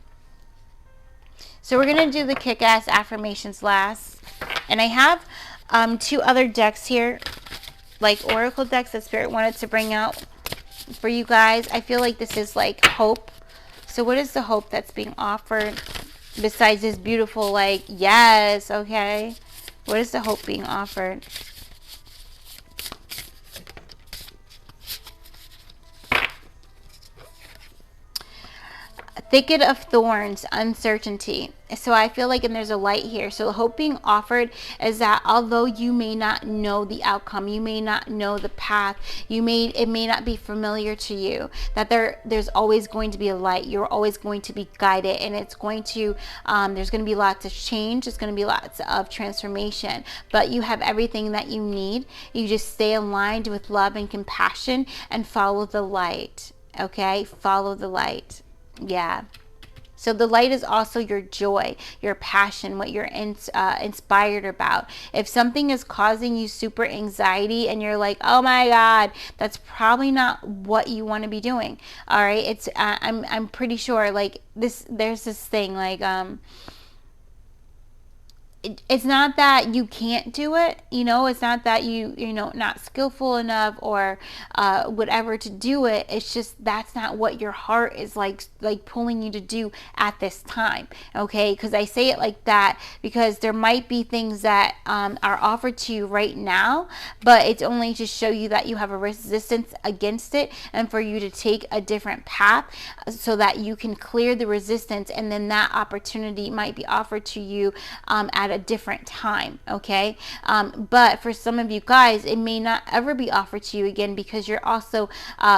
So we're gonna do the kick-ass affirmations last, and I have 2 other decks here, like oracle decks that Spirit wanted to bring out for you guys. I feel like this is like hope. So what is the hope that's being offered besides this beautiful, like, yes, okay, what is the hope being offered? Thicket of thorns, uncertainty. So I feel like, and there's a light here. So the hope being offered is that although you may not know the outcome, you may not know the path, it may not be familiar to you, that there's always going to be a light. You're always going to be guided, and it's going to there's going to be lots of change, there's going to be lots of transformation, but you have everything that you need. You just stay aligned with love and compassion and follow the light. Okay, follow the light. Yeah. So the light is also your joy, your passion, what you're inspired about. If something is causing you super anxiety and you're like, oh my God, that's probably not what you want to be doing. All right. It's I'm pretty sure like this, there's this thing like it's not that you can't do it, it's not that you know, not skillful enough or whatever to do it. It's just that's not what your heart is like pulling you to do at this time. Okay, because I say it like that because there might be things that are offered to you right now, but it's only to show you that you have a resistance against it, and for you to take a different path so that you can clear the resistance, and then that opportunity might be offered to you at a different time. Okay, but for some of you guys, it may not ever be offered to you again, because you're also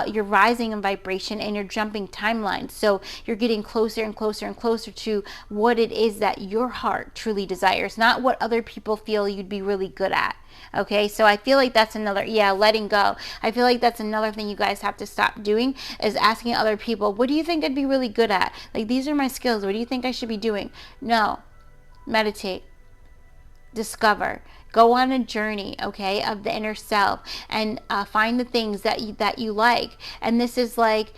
you're rising in vibration and you're jumping timelines, so you're getting closer and closer and closer to what it is that your heart truly desires, not what other people feel you'd be really good at. Okay, so I feel like that's another, letting go. I feel like that's another thing you guys have to stop doing, is asking other people, what do you think I'd be really good at? Like, these are my skills, what do you think I should be doing? No. Meditate, discover, go on a journey, okay, of the inner self, and find the things that you like. And this is like,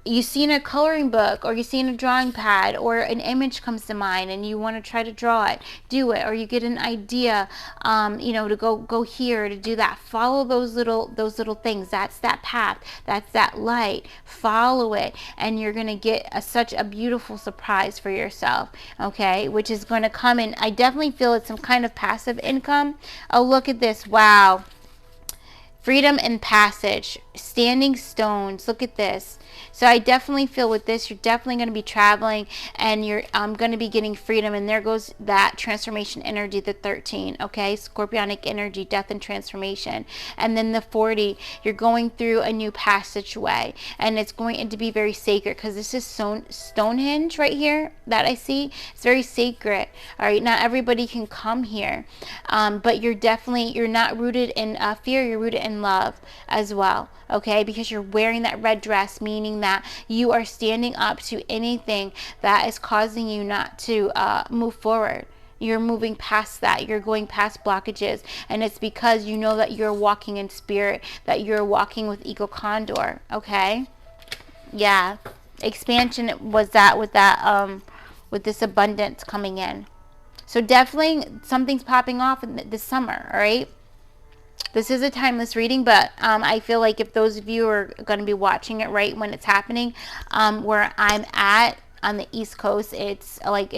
you seen a coloring book, or you seen a drawing pad, or an image comes to mind and you want to try to draw it, do it. Or you get an idea, to go here, to do that. Follow those little things. That's that path, that's that light. Follow it, and you're gonna get such a beautiful surprise for yourself, okay, which is going to come in. I definitely feel it's some kind of passive income. Oh, look at this. Wow. Freedom and passage, standing stones. Look at this. So I definitely feel with this, you're definitely going to be traveling, and you're going to be getting freedom. And there goes that transformation energy, the 13, okay? Scorpionic energy, death and transformation. And then the 40, you're going through a new passageway, and it's going to be very sacred, because this is Stonehenge right here that I see. It's very sacred. All right, not everybody can come here, but you're not rooted in fear, you're rooted in love as well, okay, because you're wearing that red dress, meaning that you are standing up to anything that is causing you not to move forward. You're moving past that. You're going past blockages, and it's because you know that you're walking in spirit, that you're walking with Eagle Condor, okay? Yeah, expansion was that with this abundance coming in. So definitely something's popping off in this summer, all right? This is a timeless reading, but I feel like if those of you are going to be watching it right when it's happening, where I'm at on the East Coast, it's like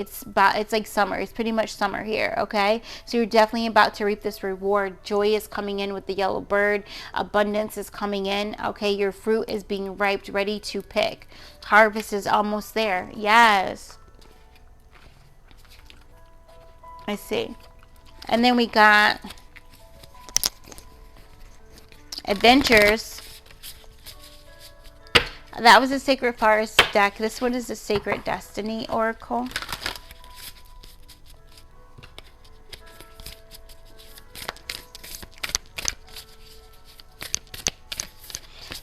summer. It's pretty much summer here, okay? So you're definitely about to reap this reward. Joy is coming in with the yellow bird. Abundance is coming in, okay? Your fruit is being ripe, ready to pick. Harvest is almost there. Yes. I see. And then we got Adventures. That was a Sacred Forest deck. This one is the Sacred Destiny Oracle.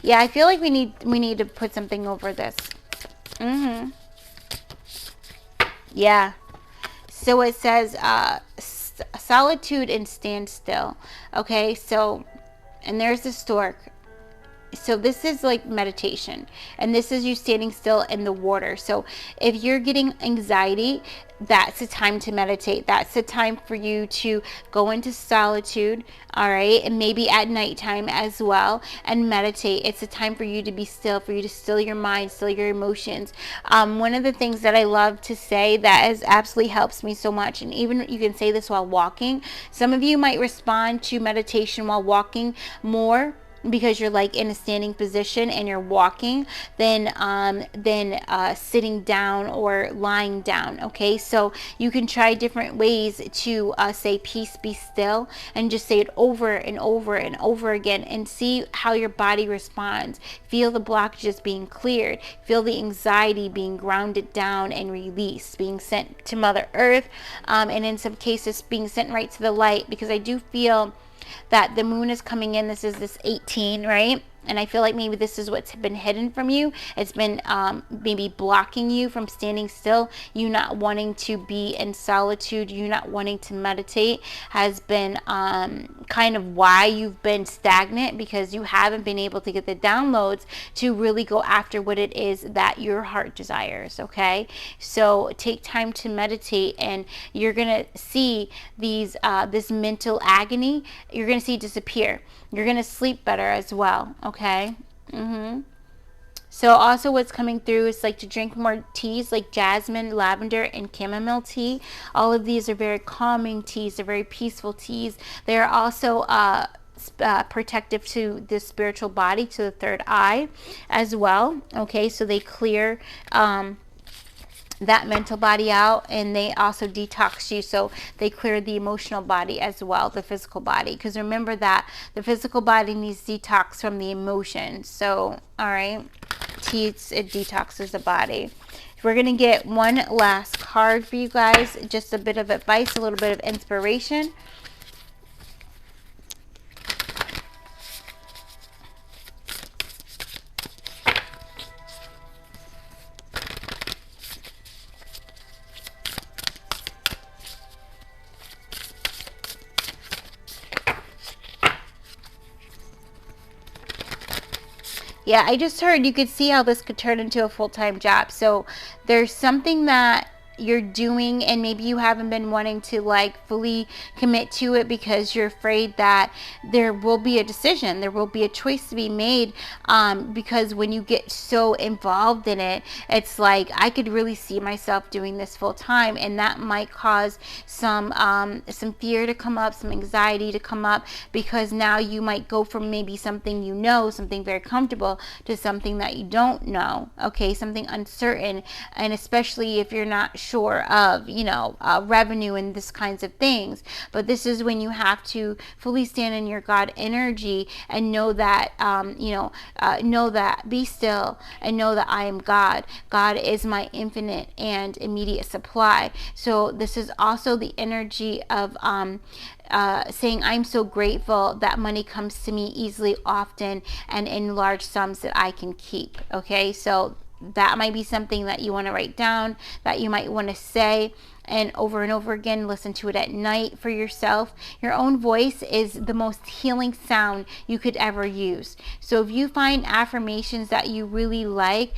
Yeah, I feel like we need to put something over this. Yeah. So it says solitude and standstill. Okay, so, and there's the stork. So this is like meditation, and this is you standing still in the water. So if you're getting anxiety, that's the time to meditate. That's the time for you to go into solitude, all right, and maybe at nighttime as well, and meditate. It's a time for you to be still, for you to still your mind, still your emotions. One of the things that I love to say that has absolutely helps me so much, and even you can say this while walking. Some of you might respond to meditation while walking more, because you're like in a standing position and you're walking, than sitting down or lying down, okay? So you can try different ways to say peace, be still, and just say it over and over and over again, and see how your body responds. Feel the blockages being cleared, feel the anxiety being grounded down and released, being sent to Mother Earth, and in some cases being sent right to the light, because I do feel that the moon is coming in. This is this 18, right? And I feel like maybe this is what's been hidden from you. It's been maybe blocking you from standing still. You not wanting to be in solitude, you not wanting to meditate, has been kind of why you've been stagnant, because you haven't been able to get the downloads to really go after what it is that your heart desires. Okay, so take time to meditate, and you're gonna see these this mental agony, you're gonna see disappear. You're gonna sleep better as well. Okay. So also what's coming through is like to drink more teas like jasmine, lavender, and chamomile tea. All of these are very calming teas. They're very peaceful teas. They are also protective to the spiritual body, to the third eye as well. Okay, so they clear that mental body out, and they also detox you, so they clear the emotional body as well, the physical body, because remember that the physical body needs detox from the emotions. So all right, it detoxes the body. We're gonna get one last card for you guys, just a bit of advice, a little bit of inspiration. Yeah, I just heard you could see how this could turn into a full-time job. So there's something that you're doing, and maybe you haven't been wanting to like fully commit to it because you're afraid that there will be a decision, there will be a choice to be made, because when you get so involved in it, it's like, I could really see myself doing this full time, and that might cause some fear to come up, some anxiety to come up, because now you might go from maybe something you know, something very comfortable, to something that you don't know. Okay, something uncertain, and especially if you're not sure of, you know, revenue and this kinds of things. But this is when you have to fully stand in your God energy and know that, know that, be still and know that I am God. God is my infinite and immediate supply. So this is also the energy of saying, I'm so grateful that money comes to me easily, often, and in large sums that I can keep. Okay, so that might be something that you want to write down, that you might want to say and over again. Listen to it at night for yourself. Your own voice is the most healing sound you could ever use. So if you find affirmations that you really like,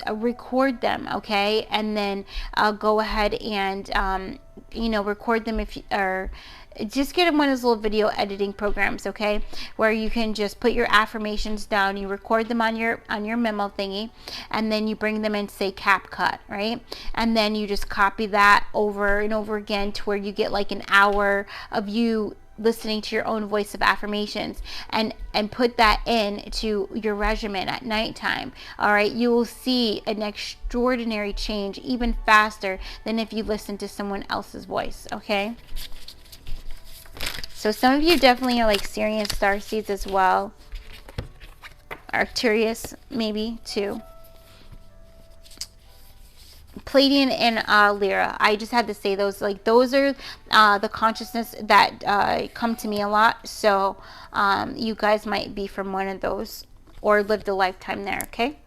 record them, okay, and then go ahead and record them, if you are, just get one of those little video editing programs, okay, where you can just put your affirmations down, you record them on your memo thingy, and then you bring them in, say CapCut, right, and then you just copy that over and over again to where you get like an hour of you listening to your own voice of affirmations, and put that into your regimen at nighttime. All right, you will see an extraordinary change even faster than if you listen to someone else's voice. Okay, so some of you definitely are like Syrian starseeds as well, Arcturus maybe too, Pleiadian and Lyra. I just had to say those, like those are the consciousness that come to me a lot. So you guys might be from one of those or lived a lifetime there. Okay,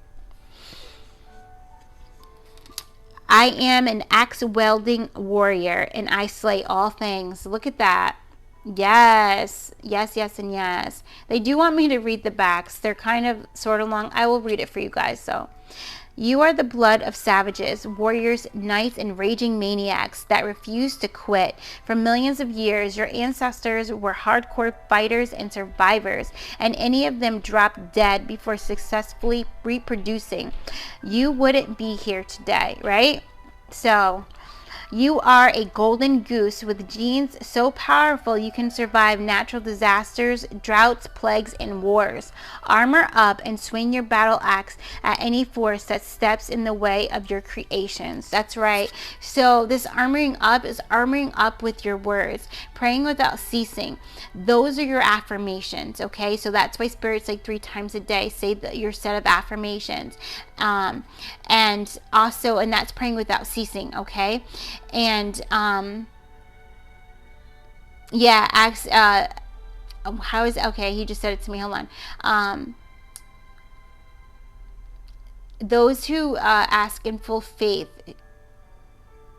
I am an axe wielding warrior, and I slay all things. Look at that. Yes, yes, yes, and yes. They do want me to read the backs. They're kind of sort of long. I will read it for you guys. So, you are the blood of savages, warriors, knights, and raging maniacs that refuse to quit. For millions of years, your ancestors were hardcore fighters and survivors, and any of them dropped dead before successfully reproducing. You wouldn't be here today, right? So, you are a golden goose with genes so powerful you can survive natural disasters, droughts, plagues, and wars. Armor up and swing your battle axe at any force that steps in the way of your creations. That's right. So this armoring up is armoring up with your words, praying without ceasing. Those are your affirmations, okay? So that's why Spirit's like 3 times a day say your set of affirmations. And also, and that's praying without ceasing, okay? And yeah, how is, okay, he just said it to me, hold on. Those who ask in full faith,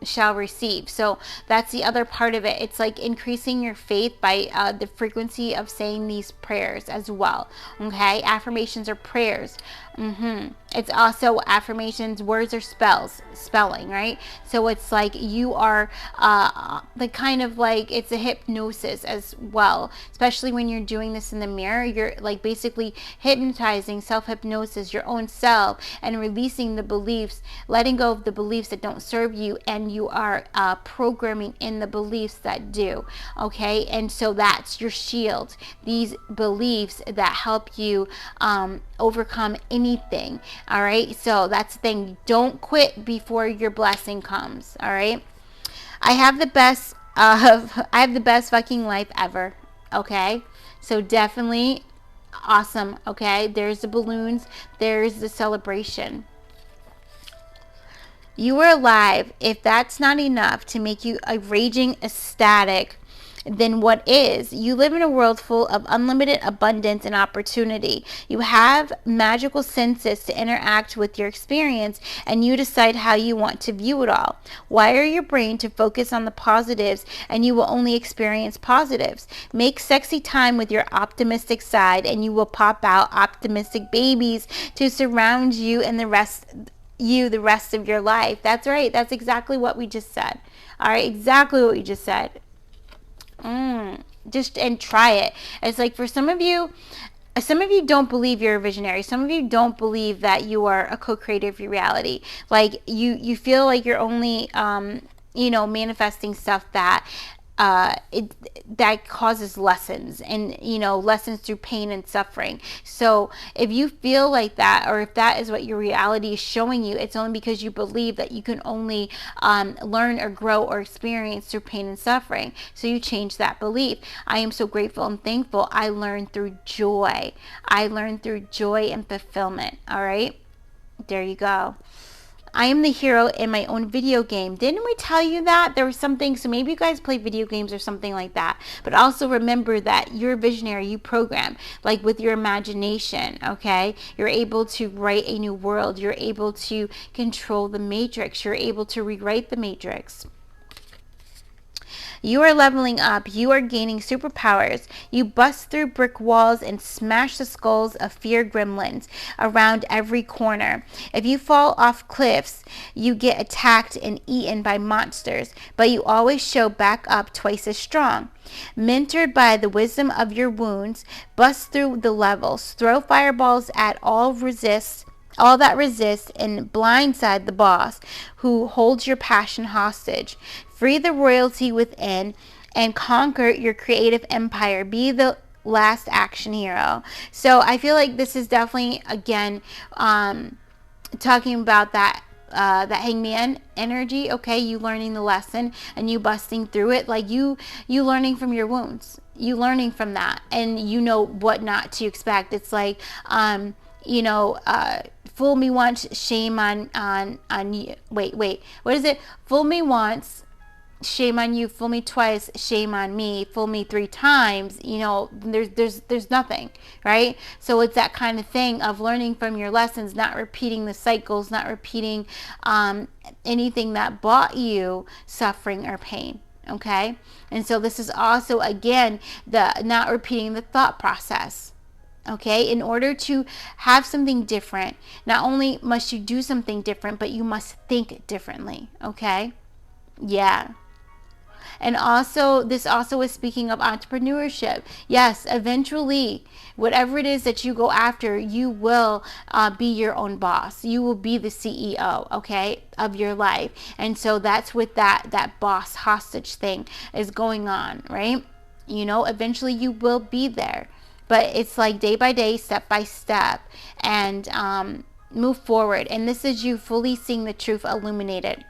shall receive. So that's the other part of it. It's like increasing your faith by the frequency of saying these prayers as well. Okay, affirmations are prayers. It's also affirmations, words or spelling, right? So it's like you are the kind of like, it's a hypnosis as well, especially when you're doing this in the mirror. You're like basically hypnotizing, self-hypnosis, your own self, and releasing the beliefs, letting go of the beliefs that don't serve you, and you are programming in the beliefs that do. Okay, and so that's your shield, these beliefs that help you overcome anything. All right, so that's the thing. Don't quit before your blessing comes. All right, I have the best fucking life ever. Okay, so definitely awesome. Okay, there's the balloons, there's the celebration. You are alive. If that's not enough to make you a raging ecstatic, then what is? You live in a world full of unlimited abundance and opportunity. You have magical senses to interact with your experience, and you decide how you want to view it all. Wire your brain to focus on the positives, and you will only experience positives. Make sexy time with your optimistic side, and you will pop out optimistic babies to surround you and the rest of your life. That's right. That's exactly what we just said. All right, exactly what we just said. Just and try it. It's like, for some of you don't believe you're a visionary. Some of you don't believe that you are a co-creator of your reality. Like you feel like you're only manifesting stuff that that causes lessons, and lessons through pain and suffering. So if you feel like that, or if that is what your reality is showing you, it's only because you believe that you can only learn or grow or experience through pain and suffering. So you change that belief. I am so grateful and thankful I learned through joy. I learned through joy and fulfillment. All right, there you go. I am the hero in my own video game. Didn't we tell you that? There was something, so maybe you guys play video games or something like that. But also remember that you're a visionary, you program, like with your imagination, okay? You're able to write a new world. You're able to control the matrix. You're able to rewrite the matrix. You are leveling up. You are gaining superpowers. You bust through brick walls and smash the skulls of fear gremlins around every corner. If you fall off cliffs, you get attacked and eaten by monsters, but you always show back up twice as strong. Mentored by the wisdom of your wounds, bust through the levels, throw fireballs at all that resist, and blindside the boss who holds your passion hostage. Free the royalty within and conquer your creative empire. Be the last action hero. So I feel like this is definitely, again, talking about that hangman energy. Okay, you learning the lesson and you busting through it, like you learning from your wounds, you learning from that, and you know what not to expect. It's like fool me once, shame on you. Wait, what is it? Fool me once, shame on you. Fool me twice, shame on me. Fool me 3 times, there's nothing, right? So it's that kind of thing of learning from your lessons, not repeating the cycles, not repeating anything that brought you suffering or pain. Okay, and so this is also, again, the not repeating the thought process. Okay, in order to have something different, not only must you do something different, but you must think differently. Okay, yeah. And also, this also is speaking of entrepreneurship. Yes, eventually, whatever it is that you go after, you will be your own boss. You will be the CEO, okay, of your life. And so that's what that boss hostage thing is going on, right? Eventually you will be there. But it's like day by day, step by step, and move forward. And this is you fully seeing the truth illuminated.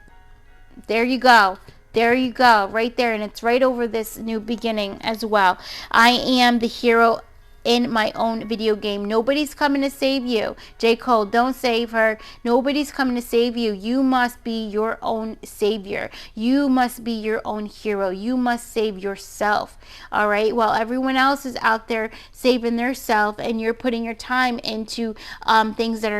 There you go. There you go. Right there. And it's right over this new beginning as well. I am the hero in my own video game. Nobody's coming to save you. J. Cole, don't save her. Nobody's coming to save you. You must be your own savior. You must be your own hero. You must save yourself. All right. While everyone else is out there saving their self, and you're putting your time into things that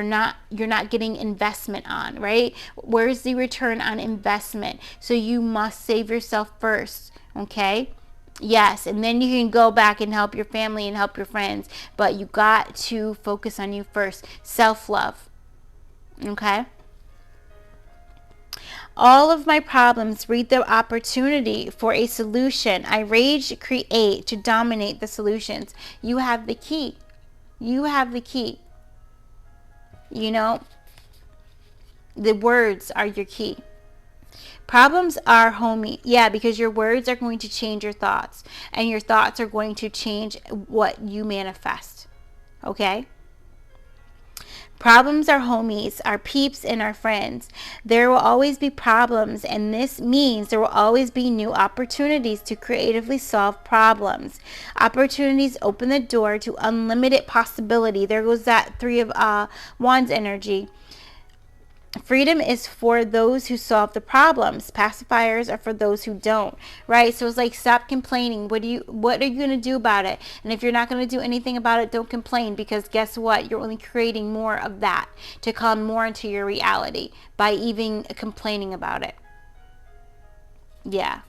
you're not getting investment on, right? Where's the return on investment? So you must save yourself first. Okay. Yes, and then you can go back and help your family and help your friends, but you got to focus on you first. Self-love. Okay? All of my problems breed the opportunity for a solution. I rage, create to dominate the solutions. You have the key. You have the key. You know, the words are your key. Problems are homie. Yeah, because your words are going to change your thoughts, and your thoughts are going to change what you manifest. Okay? Problems are homies, our peeps, and our friends. There will always be problems, and this means there will always be new opportunities to creatively solve problems. Opportunities open the door to unlimited possibility. There goes that Three of Wands energy. Freedom is for those who solve the problems. Pacifiers are for those who don't, right? So it's like, stop complaining. What are you going to do about it? And if you're not going to do anything about it, don't complain, because guess what? You're only creating more of that to come more into your reality by even complaining about it. Yeah.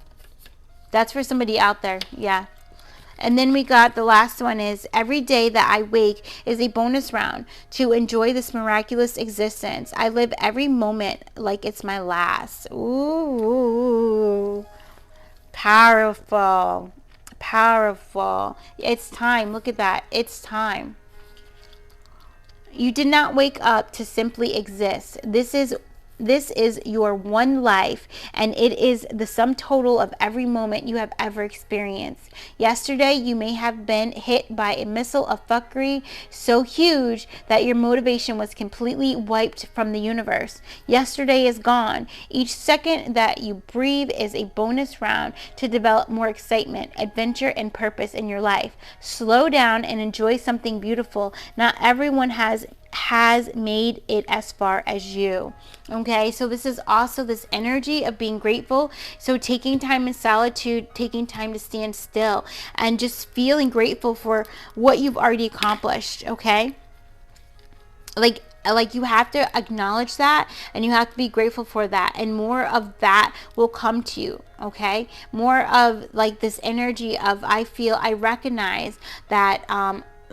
That's for somebody out there. Yeah. And then we got the last one is, every day that I wake is a bonus round to enjoy this miraculous existence. I live every moment like it's my last. Ooh. Powerful. Powerful. It's time. Look at that. It's time. You did not wake up to simply exist. This is your one life, and it is the sum total of every moment you have ever experienced. Yesterday, you may have been hit by a missile of fuckery so huge that your motivation was completely wiped from the universe. Yesterday is gone. Each second that you breathe is a bonus round to develop more excitement, adventure, and purpose in your life. Slow down and enjoy something beautiful. Not everyone has made it as far as you. Okay, so this is also this energy of being grateful. So taking time in solitude, taking time to stand still, and just feeling grateful for what you've already accomplished. Okay, like you have to acknowledge that, and you have to be grateful for that, and more of that will come to you. Okay, more of like this energy of, I recognize that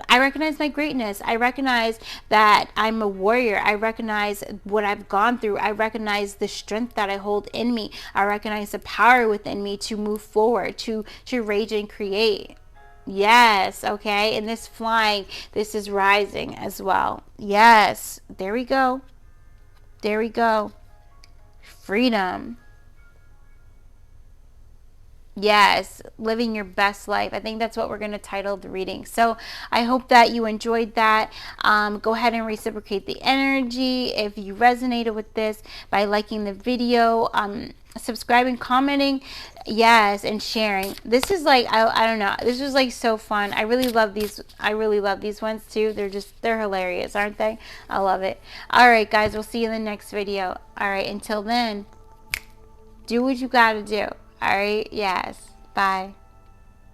I recognize my greatness. I recognize that I'm a warrior. I recognize what I've gone through. I recognize the strength that I hold in me. I recognize the power within me to move forward, to rage and create. Yes, okay. And this flying, this is rising as well. Yes, there we go. There we go. Freedom. Yes, living your best life. I think that's what we're going to title the reading. So I hope that you enjoyed that. Go ahead and reciprocate the energy if you resonated with this by liking the video, subscribing, commenting, yes, and sharing. This is like, I don't know, this was like so fun. I really love these. I really love these ones too. They're hilarious, aren't they? I love it. All right, guys, we'll see you in the next video. All right, until then, do what you got to do. All right. Yes. Bye.